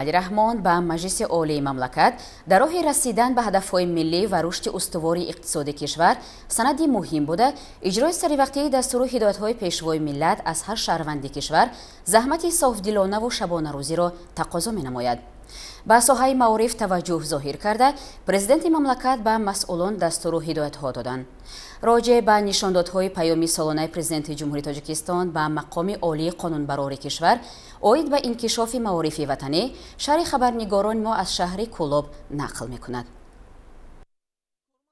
علی رحمان با مجلس عالی مملکت در راه رسیدن به هدفهای ملی و رشد استوار اقتصادی کشور سندی مهم بوده اجرای سریوقتی دستور هدایت‌های پیشوای ملت از هر شهروند کشور زحمت صافدلانه و شبانه روزی را تقاضا می‌نماید. با ساحه معارف توجه ظاهر کرده پرزیدنت مملکت به مسئولان دستور و هدایت‌ها دادند. راجع به نشاندادهای پیامی سالانه پرزیدنت جمهوری تاجیکستان به مقام عالی قانونبراری کشور اوید به انکشاف معارف وطنی شهر خبرنگاران ما از شهر کولاب نقل می‌کند.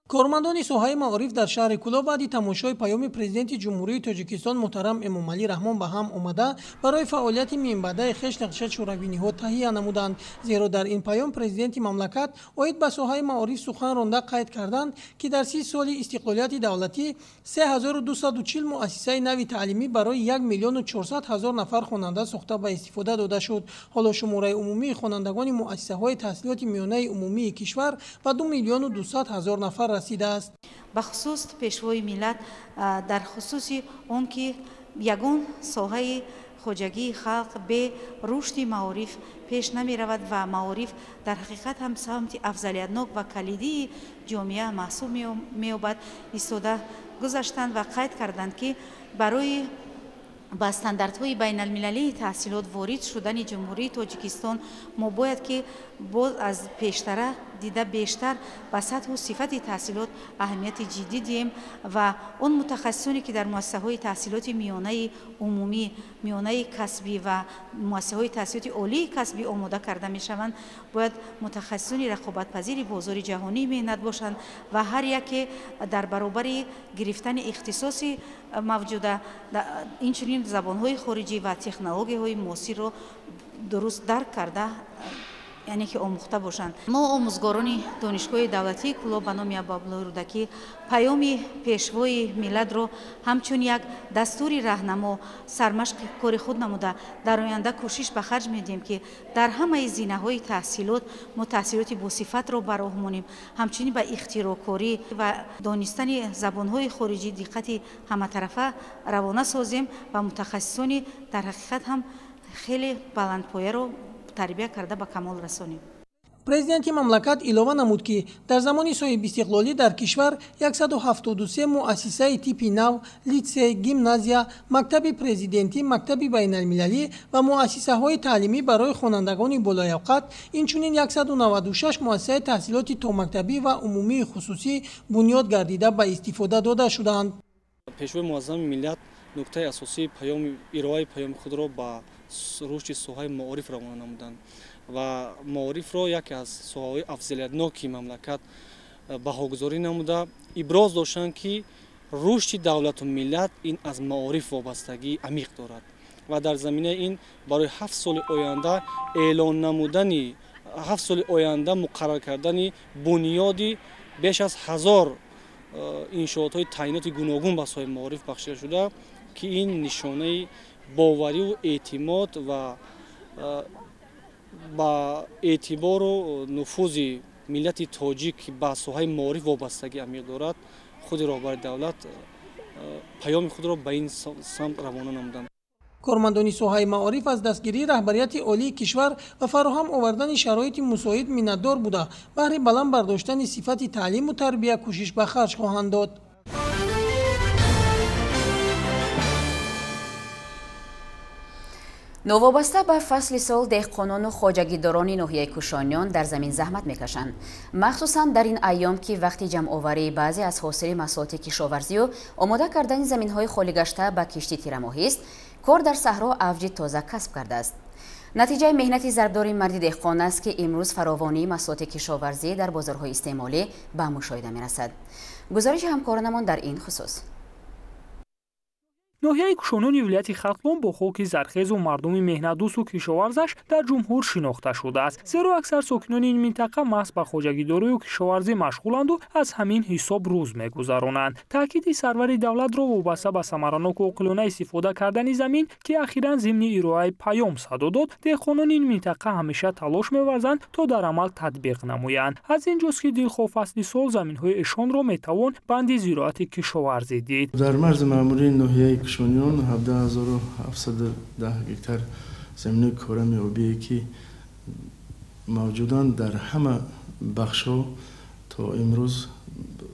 کارمندان ساحه معارف در شهر کولاب بعد تماشای پیام پرزیدنت جمهوری تاجیکستان محترم امامعلی رحمان به هم آمده برای فعالیت منبعد خویش نقشه شوروی‌ها تهیه نمودند، زیرا در این پیام پرزیدنت مملکت اوید به ساحه معارف سخن رانده قید کردند که در 30 سال استقلالیت دولتی 3240 مؤسسه نوی تعلیمی برای 1,400,000 نفر خواننده ساخته به استفاده داده شد. حالا شماره عمومی خوانندگان مؤسسه‌های تحصیلات میانه عمومی کشور به 2,200,000 نفر رسیده است. به خصوص پیشوای ملت در خصوص اون که یگان ساحه خوجگی خلق به رشد معارف پیش نمی رود و معارف در حقیقت هم سمت افضلیتناک و کلیدی جامعه محسوب می یابد. ایستاده گذاشتند و قید کردند که برای با استانداردهای بین المللی تحصیلات وارد شدن جمهوری تاجیکستان ما باید که باز از پیشتره دیده بیشتر به سطح و صفت تحصیلات اهمیت جدی دیم و اون متخصصانی که در مؤسسه‌های تحصیلات میانه عمومی، میانه کسبی و مؤسسه‌های تحصیلات عالی کسبی آماده کرده میشوند باید متخصصانی رقابت‌پذیر بازار جهانی مهنت باشند و هر یک در برابر گرفتن اختصاصی موجوده اینچنین زبان‌های خارجی و تکنولوژی‌های معاصر رو درست درک کرده یعنی که آموخته باشند. ما آموزگاران دانشگاه دولتی کولاب به نام ابوعبدالله رودکی پیام پیشوای ملت را همچون یک دستور راهنما سرمشق کار خود نموده در آینده کوشش به خرج میدیم که در همه زینه‌های تحصیلات ما تحصیلات با صفت را براهمونیم، همچنین به اختراعکاری و دانستن زبان‌های خارجی دقت همه طرفه روانه سازیم و متخصصان در حقیقت هم خیلی بلندپایه رو تربیت کرده به کمال رسانیم. پرزیدنت مملکت علاوه نمود که در زمان صاحب استقلالی در کشور 173 مؤسسه تیپی نو، لیسه، گیمنازیا، مکتب پرزیدنتی، مکتب بین المللی و مؤسسه های تعلیمی برای خوانندگان بالایوقت، اینچنین 196 مؤسسه تحصیلات تا مکتبی و عمومی خصوصی بنیاد گردیده به استفاده داده شدند. پیشوای معظم ملت نکته اساسی پیام ارائه پیام خود را با رشد ساحه معارف روانه نمودند و معارف را یکی از ساحه‌های افضلیتناک مملکت بهاگذاری نموده ابراز داشتند که رشد دولت و ملت این از معارف وابستگی عمیق دارد و در زمینه این برای 7 سال آینده اعلان نمودن 7 سال آینده مقرر کردن بنیادی بیش از 1000 انشاءات‌های تعیینات گوناگون به ساحه معارف بخشیده شده که این نشانه باوری و اعتماد و با اعتبار و نفوذ ملت تاجیک به ساحه معارف وابستگی عمیق دارد خود رهبر دولت پیام خود را به این سمت روانه نمودند. کارمندان ساحه معارف از دستگیری رهبریت عالی کشور و فراهم آوردن شرایط مساعد منتدار بوده بهر بلند برداشتن صفت تعلیم و تربیت کوشش به خرج خواهند داد. نوابسته به فصل سال دهقانان و خواجگیداران ناحیه کوشانیان در زمین زحمت میکشند، مخصوصا در این ایام که وقتی جمع آوری بعضی از حاصل محصولات کشاورزی و آماده کردن زمین‌های خالی گشته به کشتی تیرماهی است. کار در صحرا اوج تازه کسب کرده است. نتیجه مهنت ضربدار مرد دهقان است که امروز فراوانی محصولات کشاورزی در بازارهای استعمالی به مشاهده میرسد. گزارش همکارانمان در این خصوص. ناحیه کوشانیان ولایت ختلان با خاک زرخیز و مردم مهنت‌دوست و کشاورزش در جمهور شناخته شده است، زیرا اکثر ساکنان این منطقه محض به خواجگیداری و کشاورزی مشغولند و از همین حساب روز می‌گذرانند. تاکید سرور دولت را وابسته به ثمرناک و عاقلانه استفاده کردن زمین که اخیراً ضمن ارائه پیام صدا داد، دهقانان این منطقه همیشه تلاش می‌ورزند تا در عمل تطبیق نمایند. از اینجاست که دلخواه فصل سال زمین‌های ایشان را می‌توان بند زراعت کشاورزی دید. در مرز معمولی ناحیه کوشانیان 17710 گکتار زمین کارم آبی که موجودند در همه بخش‌ها تا امروز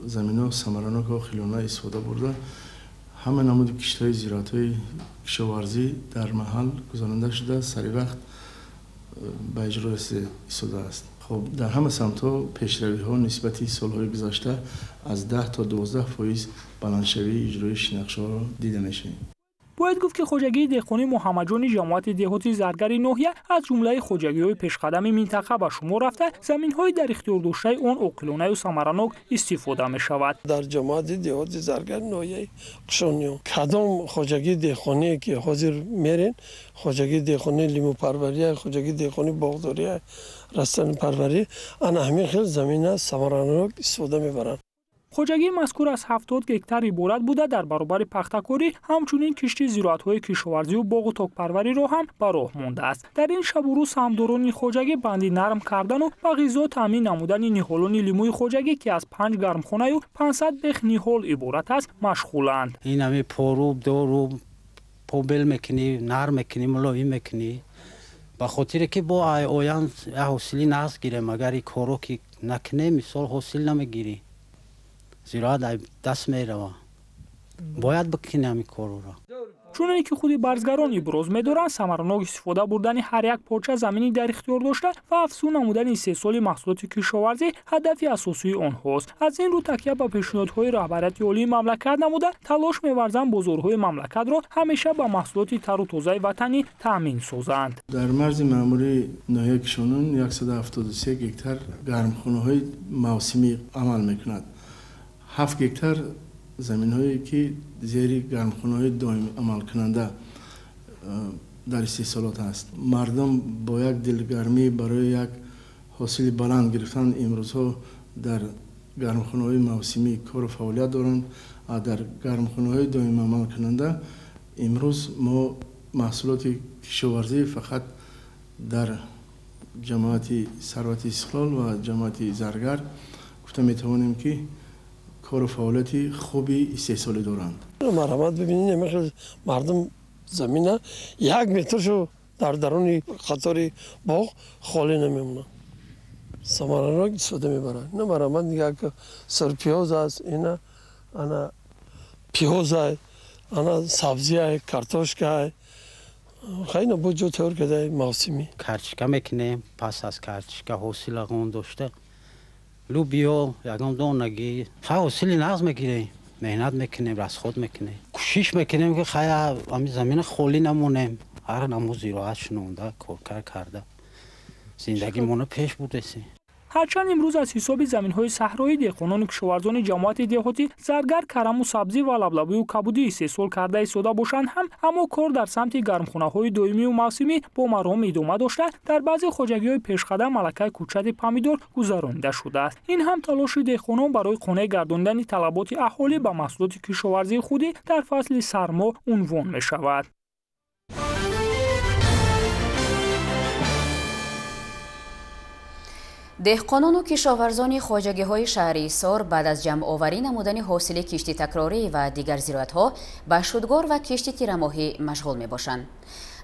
زمین‌ها سمرانک و خیلونا استفاده برده همه نمود کشت‌های زراعت‌های کشاورزی در محل گذرانده شده سری وقت به اجرا رسیده است. خب در همه سمت‌ها پیشروی‌ها نسبت سال‌های گذشته از 10 تا 12% بلندشوی اجرای نقشه‌ها را دیده می‌شود. باید گفت که خوجگی دهقانی محمد جان جماعت دهاتی زرگر ناحیه از جمله خوجگی‌های پیشقدم منطقه به شمار رفته زمین‌های در اختیار داشته آن عاقلانه و ثمرانک استفاده می‌شود. در جماعت دهاتی زرگر ناحیه قشونیان کدام خوجگی دهقانی که حاضر میرین خوجگی دهقانی لیمو پروری خوجگی دهقانی باغداری رستن پروری آن همین خیلی زمینه ثمرانک استفاده می‌برند. خوجگی مذکور از 70 گکتار عبارت بوده در برابر پخته‌کاری همچنین کشتی زراعت‌های کشاورزی و باغ و تاک‌پروری را هم به راه مانده است. در این شب و روز همداران خوجگی بندی نرم کردن و با غذا تامین نمودن نهالان لیموی خوجگی که از 5 گرمخانه و 500 بخ نهال عبارت است مشغولند. این همه پاروب داروب پوبل میکنی نرم میکنی ملایم میکنی به خاطر که با آیان حاصلی نقص گیره مگر این کارو که نکنه مثال حاصل نمیگیری. زیرا دست میروه باید بکنیم این کارو را. چون که خودی برزگران ابراز می‌دارند ثمرانک استفاده بردن هر یک پارچه زمینی در اختیار داشته و افزون نمودن 3 سال محصولات کشاورزی هدف اساسی آنهاست. از این رو تکیه به پیشنهادهای رهبریت عالی مملکت نموده تلاش می‌ورزند بازارهای مملکت را همیشه با محصولات تر و تازه وطنی تامین سازند. در مرز معمولی ناحیه کشانون 173 گکتار گرمخانه‌های موسمی عمل می‌کند. 7 گکتار زمین‌هایی که زیر گرمخانه‌های دائمی عمل کننده در استحصالات است. مردم با یک دلگرمی برای یک حاصل بلند گرفتن امروزها در گرمخانه‌های موسمی کار و فعالیت دارند. در گرمخانه‌های دائمی عمل کننده امروز ما محصولات کشاورزی فقط در جماعت ثروت استقلال و جماعت زرگر گفته می‌توانیم که کار و فعالیت خوبی استحصالی دارند. مرحمت ببینید مردم زمینه 1 مترشو در درون خطر باغ خالی نمیمونه. ثمرانک استفاده میبرن. نه مرحمت میگه که سرپیاز است اینا انا پیاز است انا سبزی است کارتوشک است خیلی بوجو طور کرده موسمی کرچکه میکنیم پس از کرچکه حاصل اون داشته لوبیا یکم دانگی حاصلی نقص میگیریم مهنت میکنیم رسخود میکنیم کوشش میکنیم که خیلی همین زمین خالی نمونیم هر نمو زراعت شنونده کار کرده زندگی مونو پیش بردیم. هرچند امروز از حساب زمین‌های صحرایی دهقانان کشاورزان جماعت دهاتی زرگر کرم و سبزی و لبلبی و کبودی استحصال کرده ایستاده باشند هم اما کار در سمت گرمخانه‌های دائمی و موسمی با مرام ادامه داشته در بعضی خوجگی‌های پیشقدم ملکه کوچت پامیدور گذرانده شده است. این هم تلاش دهقانان برای قانع گرداندن طلبات اهالی به محصولات کشاورزی خودی در فصل سرما عنوان می‌شود. دهقانان و کشاورزان خواجگی‌های شهر ایسار بعد از جمع‌آوری نمودن حاصل کشتی تکراری و دیگر زراعت‌ها به شودگار و کشتی تیره‌ماهی مشغول می‌باشند.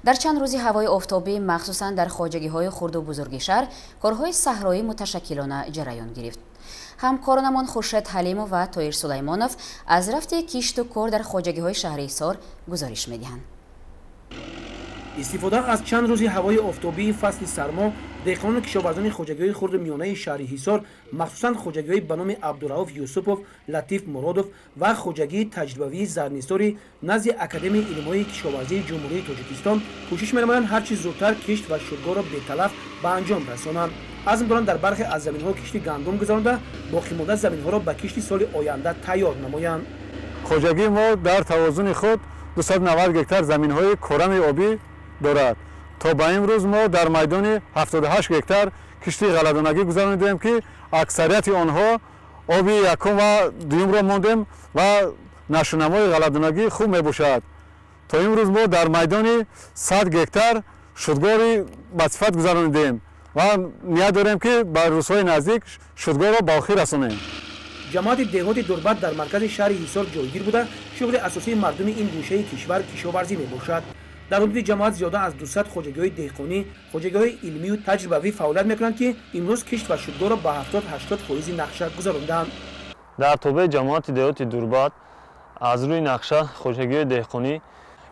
در چند روزی هوای آفتابی مخصوصاً در خواجگی‌های خرد و بزرگ شهر کارهای صحرایی متشکلانه جریان گرفت. همکارانمان خورشید حلیم و طاهر سلیمانوف از رفت کشت و کار در خواجگی‌های شهر ایسار گزارش می‌دهند. استفاده از چند روزی هوای آفتابی فصل سرما دهقانان کشاورزان خوجگی‌های خرد میانه شهر حصار مخصوصاً خوجگی‌های به نام عبدالرؤوف یوسفوف، لطیف مرادوف و خوجگی تجربوی زرنیساری نزد اکادمی علوم‌های کشاورزی جمهوری تاجیکستان کوشش می‌نمایند هر چه زودتر کشت و شودگار را بی‌تلف به انجام رسانند. عزم دارند در برخی از زمین‌ها کشتی گندم گذرانده باقی مانده زمین‌ها را به کشتی سال آینده تیار نمایند. خوجگی ما در توازن خود 290 گکتار زمین‌های کرم آبی دارد. تا به امروز ما در میدان 78 گکتار کشتی غله‌دانگی گذراندیم که اکثریت آنها آبی یکم و دوم را ماندیم و نشونمای غله‌دانگی خوب میباشد. تا امروز ما در میدان 100 گکتار شودگاری به صفت گذراندیم و نیت داریم که به روزهای نزدیک شودگار را به آخر رسانیم. جماعت دهات دوربت در مرکز شهر حصار جایگیر بوده شغل اساسی مردم این گوشه کشور کشاورزی میباشد. дар ҳудуди ҷамоат зиёда аз 200 хоҷагиҳои деҳқонӣ, хоҷагиҳои илмию таҷрибавӣ фаъолият мекунанд, ки имрӯз кишт ва шудгорро ба 70-80% нақша гузаронданд. дар тобаи ҷамоати деҳоти Дурбат аз рӯи нақша хоҷагиҳои деҳқонӣ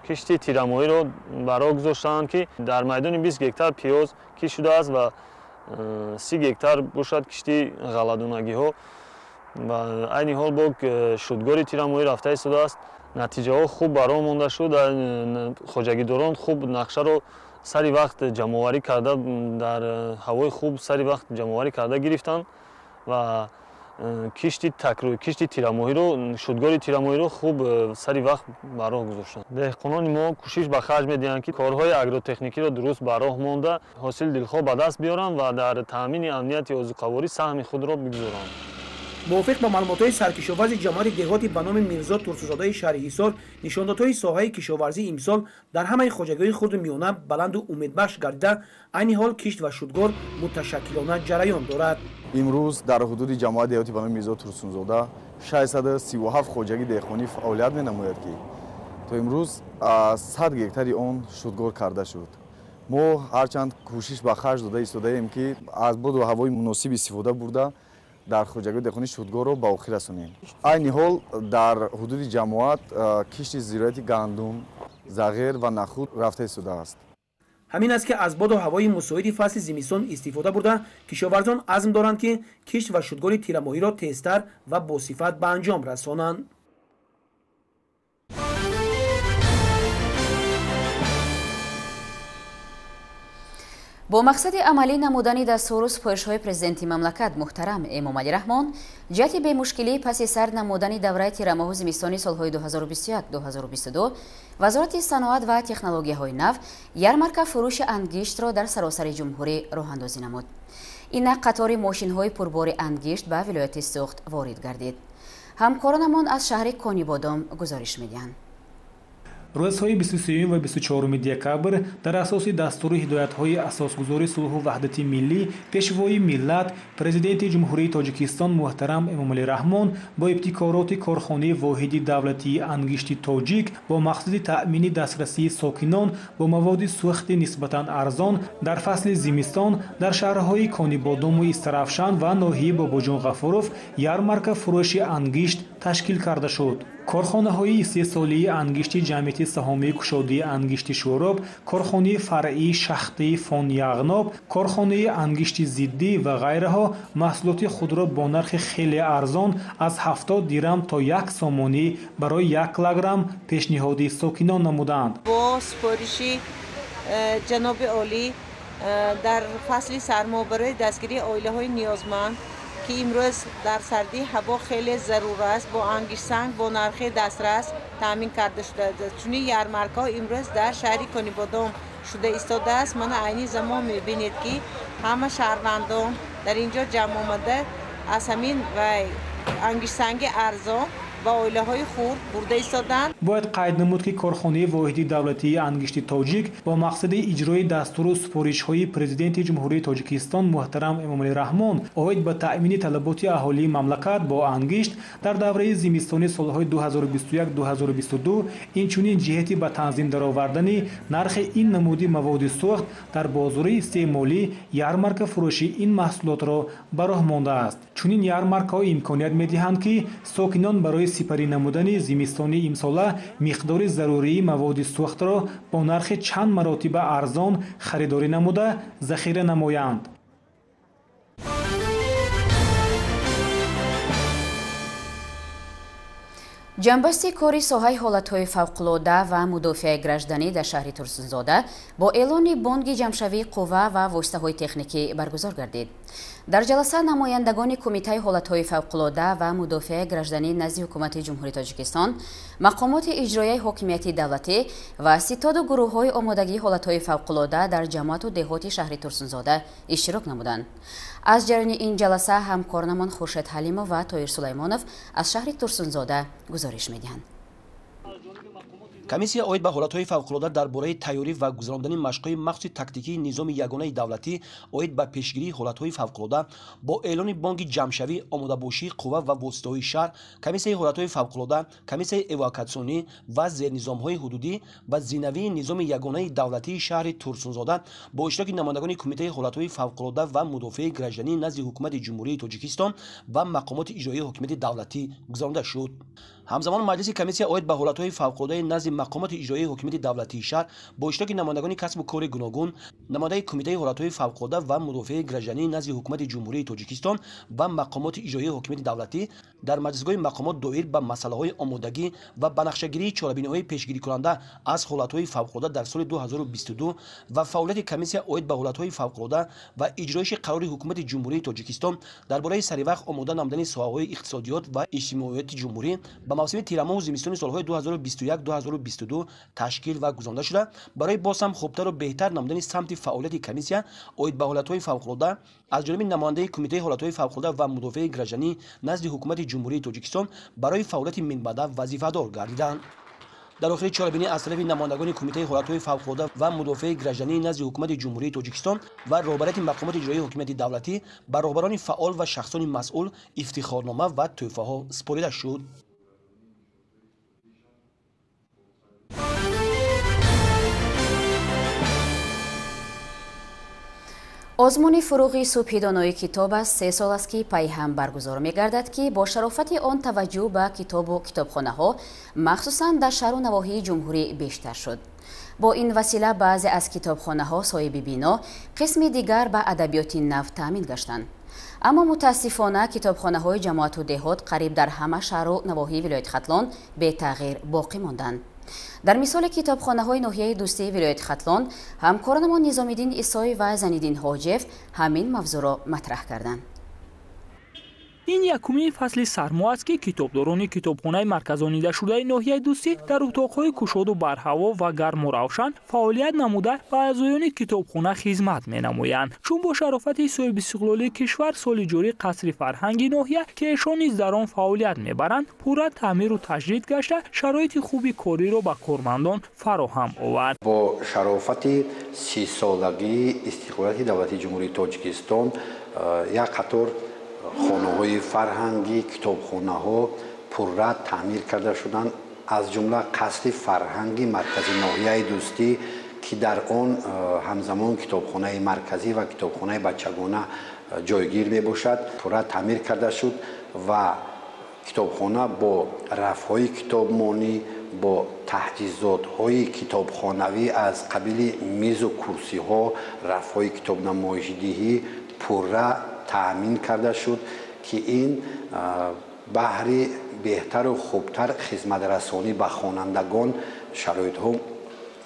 кишти тирамоҳиро баро гузоштанд, ки дар майдони 20 гектар пиёз кишт шудааст ва 30 гектар бошад кишти ғалладонагиҳо ва айни ҳол бо шудгори тирамоҳӣ рафта истодааст. натиҷаҳо хуб бароҳ монда шуд. хоҷагидорон хуб нақшаро сари вақт ҷамъоварӣ карда, дар ҳавои хуб сари вақт ҷамъоварӣ карда гирифтанд ва кишти тирамоҳиро, шудгори тирамоҳиро хуб сари вақт ба роҳ гузоштанд. деҳқонони мо кӯшиш ба харҷ медиҳанд, ки корҳои агротехникиро дуруст ба роҳ монда ҳосили дилхоҳ ба даст биёранд ва дар таъмини амнияти озуқаворӣ саҳми худро бигузоранд. мувофиқ ба маълумотҳои саркишоварзи ҷамоати деҳотӣ ба номи Мирзо Турсузодаи шаҳри Ҳисор, нишондодҳои соҳаи кишоварзӣ имсол дар ҳамаи хоҷагиҳои хурди миёна баланду умедбахш гардида, айни ҳол кишт ва шудгор муташаккилона ҷараён дорад. имрӯз дар ҳудуди ҷамоати деҳотӣ ба номи Мирзо Турсунзода 637 хоҷагӣ деҳқонӣ фаъолият менамояд, ки то имрӯз 100 гектари он шудгор карда шуд. мо ҳарчанд кӯшиш ба харҷ дода истодаем, ки аз боду ҳавои муносиб истифода бурда дар хоҷагиҳои деҳқонӣ шудгорро ба охир расонем. айни ҳол дар ҳудуди ҷамоат кишти зироати гандум, зағир ва нахуд рафта истодааст. ҳамин аст, ки аз боду ҳавои мусоиди фасли зимистон истифода бурда, кишоварзон азм доранд, ки кишт ва шудгори тирамоҳиро тезтар ва босифат ба анҷом расонанд. бо мақсади амалӣ намудани дастуру супоришҳои президенти мамлакат муҳтарам Эмомалӣ Раҳмон ҷиҳати бемушкилӣ паси сар намудани давраи тирамоҳу зимистони солҳои 2021-2022 вазорати саноат ва технологияҳои нав ярмарка фурӯши ангиштро дар саросари ҷумҳурӣ роҳандозӣ намуд. инак қатори мошинҳои пурбори ангишт ба вилояти Суғд ворид гардид. ҳамкоронамон аз шаҳри Конибодом гузориш медиҳанд. рӯзҳои 23 ва 24 декабр дар асоси дастури ҳидоятҳои асосгузори сулҳу ваҳдати миллӣ пешвои миллат президенти ҷумҳурии Тоҷикистон муҳтарам Эмомалӣ Раҳмон бо ибтикороти корхонаи воҳиди давлатии ангишти тоҷик бо мақсади таъмини дастрасии сокинон бо маводи сӯхти нисбатан арзон дар фасли зимистон дар шаҳрҳои Конибодому Истарафшан ва ноҳияи Бобоҷон Ғафуров ярмарка фурӯши ангишт ташкил карда шуд. корхонаҳои истеҳсолии ангишти ҷамъияти саҳомии кушодии ангишти Шӯроб, корхонаи фаръии шахтаи фон Яғноб, корхонаи ангишти зиддӣ ва ғайраҳо маҳсулоти худро бо нархи хеле арзон аз 70 дирам то 1 сомонӣ барои 1 килограмм пешниҳоди сокинон намуданд. бо супориши ҷаноби олӣ дар фасли сармо барои дастгирии оилаҳои ниёзманд, ки имрӯз дар сардӣ ҳаво хеле зарур аст, бо ангишсанг бо нархи дастрас таъмин карда шуда. чунин ярмарка имрӯз дар шаҳри Конибодом шуда истодааст. мана айни замон мебинед, ки ҳама шаҳрвандон дар инҷо ҷамъ омада аз ҳамин ангишсанги арзон ба оилаҳои хурд бурда истоданд. бояд қайд намуд, ки корхонаи воҳиди давлатии ангишти тоҷик бо мақсади иҷрои дастуру супоришҳои президенти ҷумҳурии Тоҷикистон муҳтарам Эмомалӣ Раҳмон оид ба таъмини талаботи аҳолии мамлакат бо ангишт дар давраи зимистони солҳои 2021-2022 инчунин ҷиҳати ба танзим даровардани нархи ин намуди маводи сӯхт дар бозори истеъмолӣ ярмарка фурӯши ин маҳсулотро ба роҳ мондааст. чунин ярмаркаҳо имконият медиҳанд, ки сокинон барои сипарӣ намудани зимистони имсола миқдори зарурии маводи сӯхтро бо нархи чанд маротиба арзон харидорӣ намуда захира намоянд. ҷанбасти кори соҳаи ҳолатҳои фавқулода ва мудофиаи гражданӣ дар шаҳри Турсунзода бо эълони бонки ҷамъшавии қувва ва воситаҳои техникӣ баргузор гардид. дар ҷаласа намояндагони кумитаи ҳолатҳои фавқулода ва мудофиаи гражданӣ назди ҳукумати ҷумҳурии Тоҷикистон, мақомоти иҷроияи ҳокимияти давлатӣ ва ситоду гурӯҳҳои омодагии ҳолатҳои фавқулода дар ҷамоату деҳоти шаҳри Турсунзода иштирок намуданд. аз ҷараёни ин ҷаласа ҳамкорнамон Хуршед Ҳалимов ва Тоир Сулаймонов аз шаҳри Турсунзода гузориш медиҳанд. комиссия оид ба ҳолатҳои фавқулода дар бораи тайёрӣ ва гузарондани машқҳои махсуси тактикии низоми ягонаи давлатӣ оид ба пешгирии ҳолатҳои фавқулода бо эълони бонки ҷамъшавӣ омодабошии қувва ва воситаҳои шаҳр, комиссияи ҳолатҳои фавқулода, комиссияи эвакуатсионӣ ва зернизомҳои ҳудудӣ ва зинавии низоми ягонаи давлатии шаҳри Турсунзода бо иштироки намояндагони кумитаи ҳолатҳои фавқулода ва мудофиаи гражданӣ назди ҳукумати ҷумҳурии Тоҷикистон ва мақомоти иҷроии ҳокимияти давлатӣ гузаронда шуд. ҳамзамон маҷлиси комиссия оид ба ҳолатҳои фавқулодаи назди мақомоти иҷроии ҳокимияти давлатии шаҳр бо иштироки намояндагони касбу кори гуногун, намояндаи кумитаи ҳолатҳои фавқулода ва мудофиаи гражданӣ назди ҳукумати ҷумҳурии Тоҷикистон ва мақомоти иҷроии ҳокимияти давлатӣ дар маҷлисгоҳи мақомот доир ба масъалаҳои омодагӣ ва ба нақшагирии чорабиниҳои пешгирикунанда аз ҳолатҳои фавқулода дар соли 2022 ва фаъолияти комиссия оид ба ҳолатҳои фавқулода ва иҷроиши қарори ҳукумати ҷумҳурии Тоҷикистон дар бораи саривақт омода намудани соҳаҳои иқтисодиёт ва иҷтимоиёти ҷумҳурӣ ба мавсими тирамоҳу зимистони солҳои 2021-2022 ташкил ва гузаронда шуда, барои боз ҳам хубтару беҳтар намудани самти фаъолияти комиссия оид ба ҳолатҳои фавқулода аз ҷониби намояндаи кумитаи ҳолатҳои фавқулода ва мудофиаи гражданӣ назди ҳукумати ҷумҳурии Тоҷикистон барои фаъолияти минбаъда вазифадор гардиданд. дар охири чорабинӣ аз тарафи намояндагони кумитаи ҳолатҳои фавқулода ва мудофиаи гражданӣ назди ҳукумати ҷумҳурии Тоҷикистон ва роҳбарияти мақомоти иҷроии ҳокимияти давлатӣ ба роҳбарони фаъол ва шахсони масъул ифтихорнома ва тӯҳфаҳо супорида шуд. озмуни фуруғи субҳи донои китоб аст 3 сол аст ки пайҳам баргузор мегардад ки бо шарофати он таваҷҷӯҳ ба китобу китобхонаҳо махсусан дар шаҳру навоҳии ҷумҳурӣ бештар шуд. бо ин васила баъзе аз китобхонаҳо соҳиби бино, қисми дигар ба адабиёти нав таъмин гаштанд. аммо мутаассифона китобхонаҳои ҷамоату деҳот қариб дар ҳама шаҳру навоҳии вилояти Хатлон бетағйир боқӣ монданд. дар мисоли китобхонаҳои ноҳияи дӯстии вилояти Хатлон, ҳамкоронамон Низомиддин Исои ва Заниддин Ҳоҷиев ҳамин мавзӯъро матраҳ карданд. ин якумин фасли сармо аст ки китобдорони китобхонаи марказонидашудаи ноҳияи дӯстӣ дар утоқҳои кушоду барҳаво ва гарму равшан фаъолият намуда ба аъзоёни китобхона хизмат менамоянд. чун бо шарофати соҳибистиқлолии кишвар соли ҷорӣ қасри фарҳанги ноҳия ки эшон низ дар он фаъолият мебаранд, пурра таъмиру таҷдид гашта шароити хуби кориро ба кормандон фароҳам овард. бо шарофати 30-солагии истиқлолияти давлати ҷумҳурии Тоҷикистон як қатор хонаҳои фарҳангӣ, китобхонаҳо пурра таъмир карда шуданд, аз ҷумла қасри фарҳанги маркази ноҳияи дӯстӣ ки дар он ҳамзамон китобхонаи марказӣ ва китобхонаи бачагона ҷойгир мебошад, пурра таъмир карда шуд ва китобхона бо рафъҳои китобмонӣ, бо таҷҳизотҳои китобхонавӣ аз қабили мизу курсиҳо, рафъҳои китобнамоишдиҳӣ пурра таъмин карда шуд ки ин баҳри беҳтару хубтар хизматрасонӣ ба хонандагон шароитҳо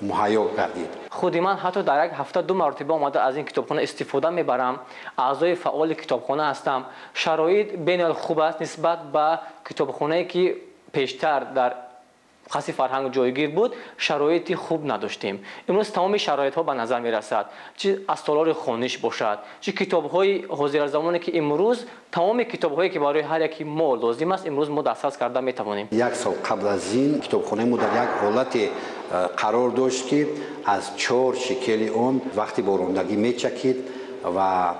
муҳайё гардид. худи ман ҳатто дар як ҳафта 2 маротиба омада аз ин китобхона истифода мебарам. аъзои фаъоли китобхона ҳастам. шароит бениҳоят хуб аст нисбат ба китобхонае ки пештар дар қасри фарҳанг ҷойгир буд, шароити хуб надоштем. имрӯз тамоми шароитҳо ба назар мерасад. чи аз толори хониш бошад, чи китобҳои ҳозиразамоне ки имрӯз тамоми китобҳое ки барои ҳар яки мо лозим аст, имрӯз мо дастрас карда метавонем. як сол қабл аз ин китобхонаи мо дар як ҳолате қарор дошт ки аз 4 шекели он вақти борондагӣ мечакид ва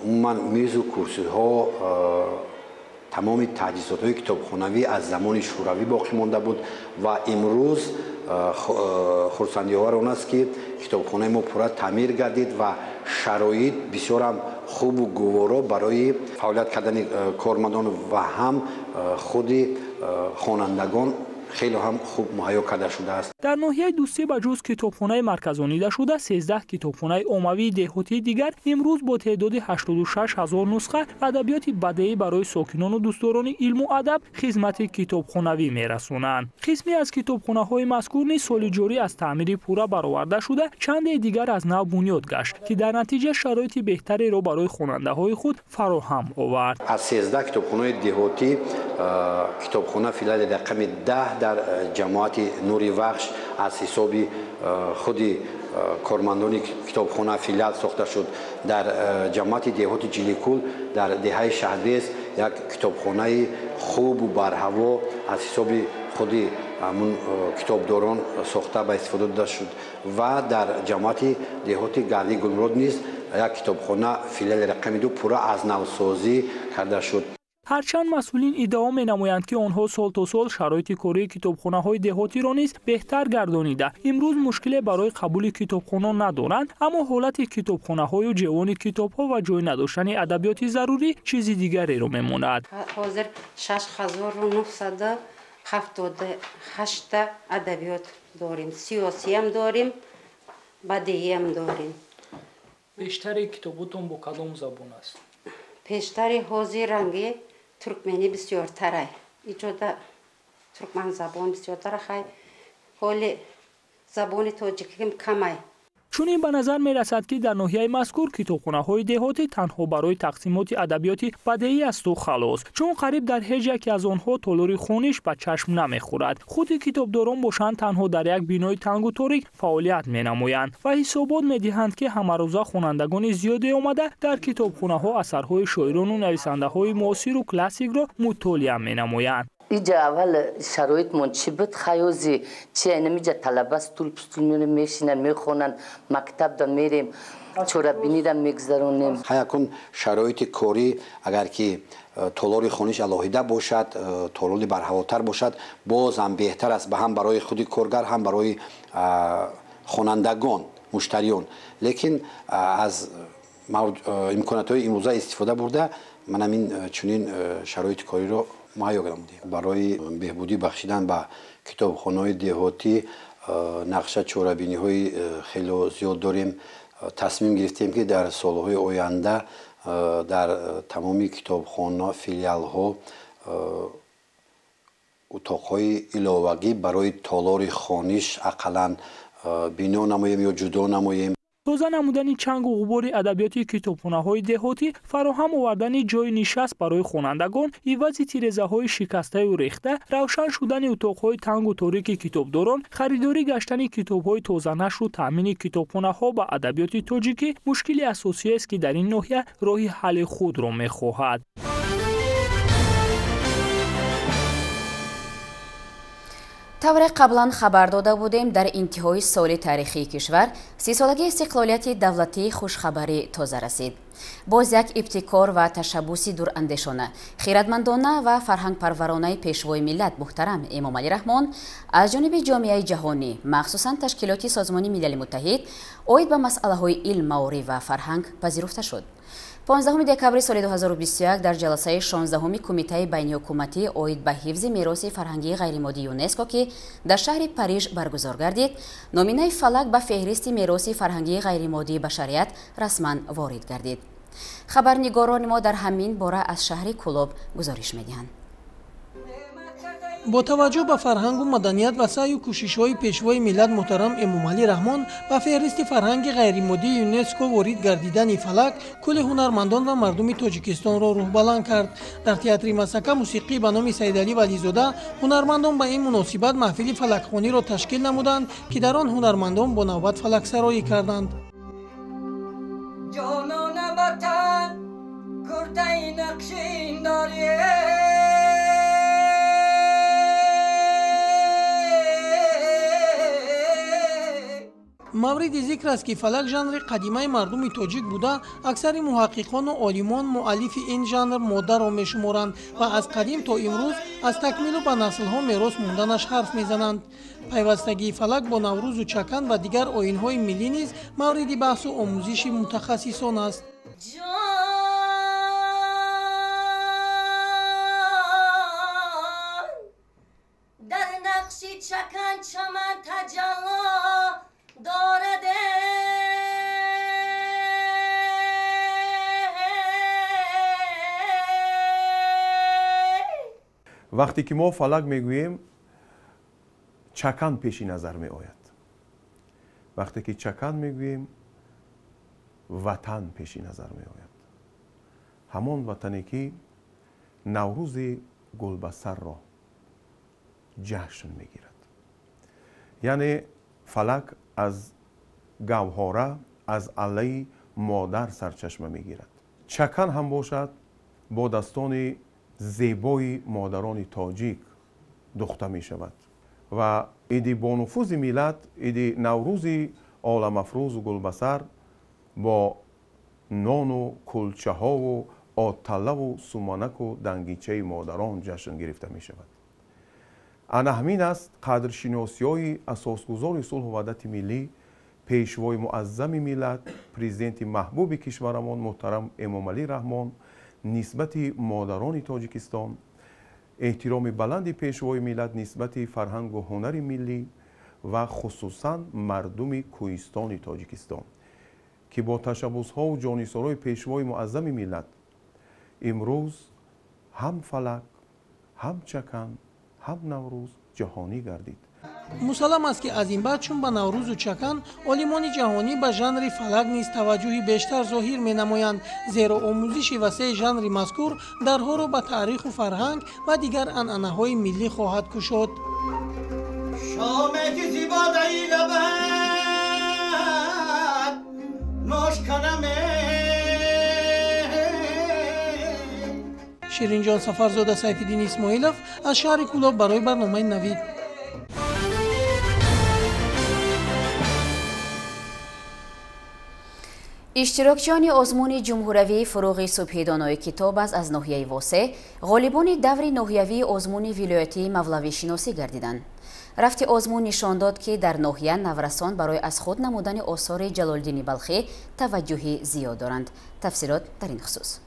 умуман мизу курсиҳо тамоми таҷҳизотҳои китобхонавӣ аз замони шӯравӣ боқӣ монда буд ва имрӯз хурсандиовар он аст ки китобхонаи мо пурра таъмир гардид ва шароит бисёрам хубу гуворо барои фаъолият кардани кормандон ва ҳам худи хонандагон хеле ҳам хуб муҳайё карда шудааст. дар ноҳияи дӯстӣ ба ҷуз китобхонаи марказонидашуда 13 китобхонаи оммавии деҳотии дигар имрӯз бо теъдоди 86 000 нусха адабиёти бадеӣ барои сокинону дӯстдорони илму адаб хизмати китобхонавӣ мерасонанд. қисме аз китобхонаҳои мазкур низ соли ҷорӣ аз таъмири пурра бароварда шуда, чанде дигар аз нав бунёд гашт ки дар натиҷа шароити беҳтареро барои хонандаҳои худ фароҳам овард. аз 13 китобхонаи деҳотӣ китобхона филиали рақами 10 дар ҷамоати Нури Вахш аз ҳисоби худи кормандони китобхона филиал сохта шуд. дар ҷамоати деҳоти Ҷиликул дар деҳаи Шаҳрез як китобхонаи хубу барҳаво аз ҳисоби худи همون کتابداران ساخته به استفاده داده شد و در جماعت دهاتی گردی گلمرود نیز یک کتابخانه فیلال رقم 2 پورا از نوسازی کرده شد. هرچند مسئولین ادعا می‌نمایند که آنها سال تا سال شرایط کاری کتابخانه‌های دهاتی را نیز بهتر گردانیده امروز مشکلی برای قبول کتابخانه ندارند، اما حالت کتابخانه‌های و جوان کتاب‌ها و جای نداشتن ادبیات ضروری چیزی دیگری را می‌ماند. حاضر 6978 ادبیات داریم، سیاسی هم داریم، بدیهی هم داریم. بیشتر کتابتون با کدام زبان است؟ بیشتر حوزه رنگی ترکمنی بسیار تره. اینجا ترکمن زبان بسیار تره، حال زبان تاجیکی کمه. چون این به نظر می رسد که در ناحیه مذکور کتابخانه‌های دهاتی تنها برای تقسیمات ادبیاتی بدیهی است و خلاص، چون قریب در هیچ یک از آنها تالار خونیش به چشم نمیخورد. خود کتابداران باشند تنها در یک بینای تنگ و تاریک فعالیت می‌نمایند و حسابات می‌دهند که همه روزه خوانندگان زیادی آمده در کتابخانه‌ها اثرهای شاعران و نویسنده‌های معاصر و کلاسیک را مطالعه می‌نمایند. اینجا اول شرایط من چی بود خیازی چی اینجا طلبه است طول پستول میشینن میخونن مکتب دا میریم چورابینی دا میگذرونیم. یکون شرایط کاری اگر که تالار خونیش علاهیده باشد، تالار برهواتر باشد، باز هم بهتر است، به هم برای خود کارگر هم برای خوانندگان مشتریان. لیکن از امکانات‌های امروزه استفاده برده من همین چنین شرایط کاری رو مهیا کردیم. برای بهبودی بخشیدن به کتابخانه‌های دهاتی نقشه چورابینی‌های خیلی زیاد داریم. تصمیم گرفتیم که در سالهای آینده در تمامی کتابخانه‌ها، فیلیال‌ها اتاق‌های علاوه‌ای برای تالار خانیش اقلاً بنا نماییم یا جدا نماییم. تازه نمودن چنگ و غبار ادبیات کتابخانه‌های دهاتی، فراهم آوردن جای نشست برای خوانندگان، عوض تیره‌های شکسته و ریخته، روشن شدن اتاق‌های تنگ و تاریک کتابداران، خریداری گشتن کتاب‌های تازه نشر و تامین کتابخانه‌ها با ادبیات تاجیکی مشکلی اساسی است که در این ناحیه راه حل خود را می‌خواهد. طور قبلا خبر داده بودیم در انتهای سال تاریخی کشور 30 سالگی استقلالیت دولتی خوشخبری تازه رسید. باز یک ابتکار و تشبوس دوراندیشانه، خیرتمندانه و فرهنگ پرورانه پیشوای ملت محترم امام علی رحمان از جانب جامعه جهانی مخصوصاً تشکیلات سازمان ملل متحد اوید به مسئله‌های علم، معارف و فرهنگ پذیرفته شد. 15 دکبر سال 2021 در جلسه 16 کمیته بین حکومتی اوید به حفظ میراث فرهنگی غیرمادی یونسکو که در شهر پاریژ برگزار گردید، نامینه فلک به فهرست میراث فرهنگی غیرمادی بشریت رسما وارد گردید. خبرنگاران ما در همین باره از شهر کلوب گزارش می‌دهند. با توجه به فرهنگ و مدنیت و سعی و کوشش‌های پیشوای ملت محترم امام علی رحمان به فهرست فرهنگ غیرمادی یونسکو وارد گردیدن فلک کل هنرمندان و مردم تاجیکستان را روح بلند کرد. در تئاتر مسکه موسیقی به نام سیدعلی ولیزاده هنرمندان به این مناسبت محفل فلکخوانی را تشکیل نمودند که در آن هنرمندان با نوبت فلک سرایی کردند. جانان وطن کرده نقشین داری مورد ذکر است که فلک ژانر قدیمی مردم تاجیک بوده. اکثر محققان و عالمان مؤلف این ژانر ماده را میشمارند و از قدیم تا امروز از تکمیل و به نسل‌ها میراث موندنش حرف میزنند. پیوستگی فلک با نوروز و چکن و دیگر آیین‌های ملی نیز مورد بحث و آموزش متخصصان است. در نقش چکن چمن تجلا دارده وقتی که ما فلک میگوییم چکن پیش نظر می آید. وقتی که چکن میگوییم وطن پیش نظر می آید. همان وطنی که نوروز گلبستر را جشن میگیرد. یعنی فلک از گوهره، از علی مادر سرچشمه میگیرد. چکن هم باشد با دستان زیبای مادران تاجیک دوخته می شود و ایدی بانفوز میلت ایدی نوروزی عالم افروز و گلبسر با نان و کلچه ها و آتله و سومانک و دنگیچه مادران جشن گرفته می شود. انا همین است قدرشناسی های اساسگذار صلح و وحدت ملی، پیشوای معظم ملت، پرزیدنت محبوب کشورمان محترم امامعلی رحمان نسبت مادران تاجیکستان، احترام بلند پیشوای ملت نسبت فرهنگ و هنر ملی و خصوصا مردم کوهستان تاجیکستان که با تشبوس ها و جانیسارای پیشوای معظم ملت امروز هم فلک، هم چکن، هم نوروز جهانی گردید. مسلم است که از این بعد چون به نوروز و چکن عالمان جهانی به ژانر فلک نیز توجهی بیشتر ظاهر می نمایند، زیرا آموزش وسیع ژانر مذکور درها را به تاریخ و فرهنگ و دیگر عنعنه‌های ملی خواهد گشود. شامه زیبا دایی لبد نوش کنمه شیرین جان سفرزاده سیفالدین اسماعیلوف از شهر کولاب برای برنامه نوید. اشتراکچیان آزمون جمهوری فروغ صبحی دانای کتاب از ناحیه واسه غالبان دور ناحیوی آزمون ولایتی مولوی شناسی گردیدند. رفت آزمون نشان داد که در ناحیه نورسان برای از خود نمودن آثار جلالدین بلخی توجهی زیاد دارند. تفسیرات در این خصوص.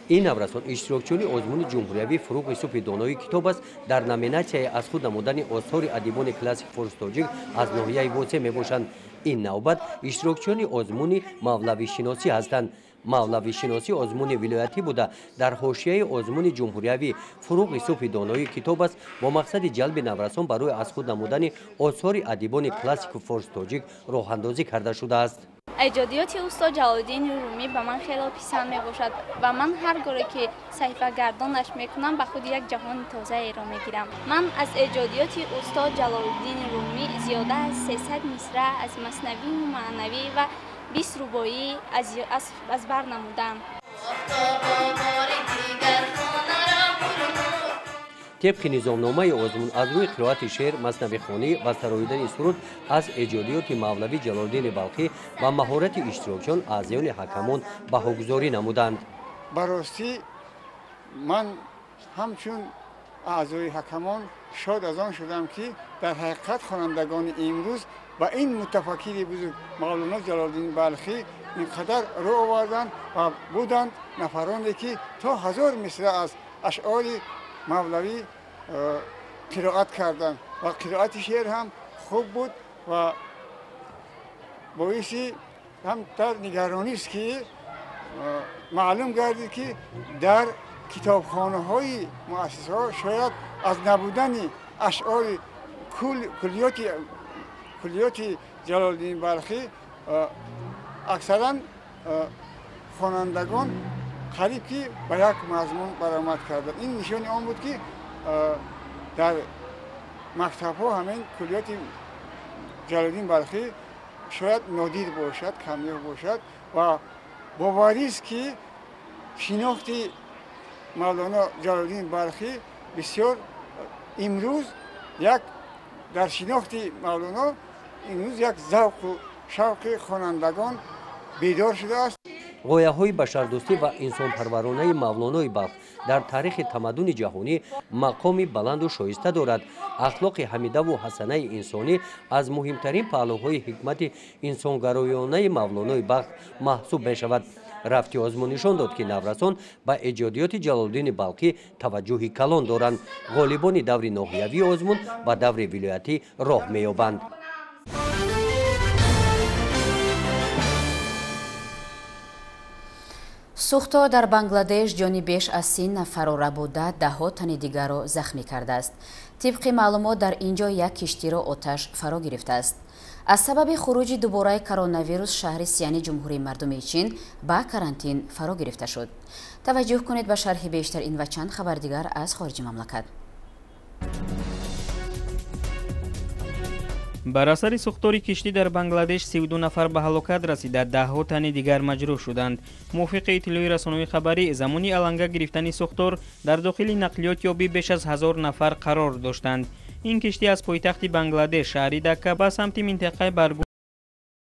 این نورسان اشتراکچیان آزمون جمهوری فروغ صبحی دانای کتاب است در نامیناسیای از خود نمودن آثار ادیبان کلاسیک فارس تاجیک از ناحیه واسه میباشند. این نوبت اشتراکچیان آزمون مولوی شناسی هستند. مولوی شناسی آزمون ولایتی بوده در حاشیه آزمون جمهوری فروغ صبحی دانای کتاب است با مقصد جلب نورسان برای از خود نمودن آثار ادیبان کلاسیک فارس تاجیک راه اندازی کرده شده است. ایجادیات استاد جلالدین رومی به من خیلی پسند می باشد و من هر گونه که صحیفه گردانش میکنم به خود یک جهان تازه ای را میگیرم. من از ایجادیات استاد جلالدین رومی زیاده از 300 مصرع از مثنوی و معنوی و 20 رباعی از بر نمودم. طبق نظامنامه آزمون از روی قرائت شعر، مثنوی خوانی و سراییدن سرود از ایجادیات مولوی جلالدین بلخی و مهارت اشتراکچیان اعضایان حکمان بهاگذاری نمودند. براستی من همچون اعضای حکمان شاد از آن شدم که در حقیقت خوانندگان امروز و این متفکر بزرگ مولانا جلالدین بلخی اینقدر رو آوردند و بودند نفرانی که تا 1000 مصرع از اشعار مولوی قرائت کردند و قرائت شعر هم خوب بود و باعثی هم در نگرانی است که معلوم گردید که در کتابخانه های مؤسسه ها شاید از نبودن اشعار کلیات جلالدین بلخی اکثرا خوانندگان قریب که به یک مضمون برآمد کردند. این نشانی آن بود که در مکتب ها همین کلیات جلالدین بلخی شاید نادیر باشد، کمیاب باشد و باوری است که شناخت مولانا جلالدین بلخی بسیار امروز در شناخت مولانا امروز یک ذوق و شوق خوانندگان بیدار شده است. غایه های بشردوستی و انسان پرورانه مولانای بلخ در تاریخ تمدن جهانی مقامی بلند و شایسته دارد. اخلاق حمیده و حسنه انسانی از مهمترین پهلوهای حکمت انسانگرایانه مولانای بلخ محسوب می شود. رفت آزمون نشان داد که نورسان با ایجادیات جلالدین بلخی توجهی کلان دارند. غالبان دور ناحیوی آزمون و دور ولایتی راه می یابند. سوختا در بنگلادش جانی بیش از 30 نفر را برده، ده‌ها تن دیگر را زخمی کرده است. طبق معلومات در اینجا یک کشتی را آتش فرا گرفته است. از سبب خروج دوباره کرونا ویروس شهر سیانی جمهوری مردمی چین با کرانتین فرا گرفته شد. توجه کنید به شرح بیشتر این و چند خبر دیگر از خارج مملکت. бар асари сӯхтори киштӣ дар Бангладеш 32 нафар ба ҳалокат расида, даҳҳо тани дигар маҷрӯҳ шуданд. мувофиқи иттилои расонаҳои хабарӣ, замони аланга гирифтани сӯхтор дар дохили нақлиётёбӣ беш аз 1000 нафар қарор доштанд. ин киштӣ аз пойтахти Бангладеш шаҳри Дакка ба самти минтақаи баргу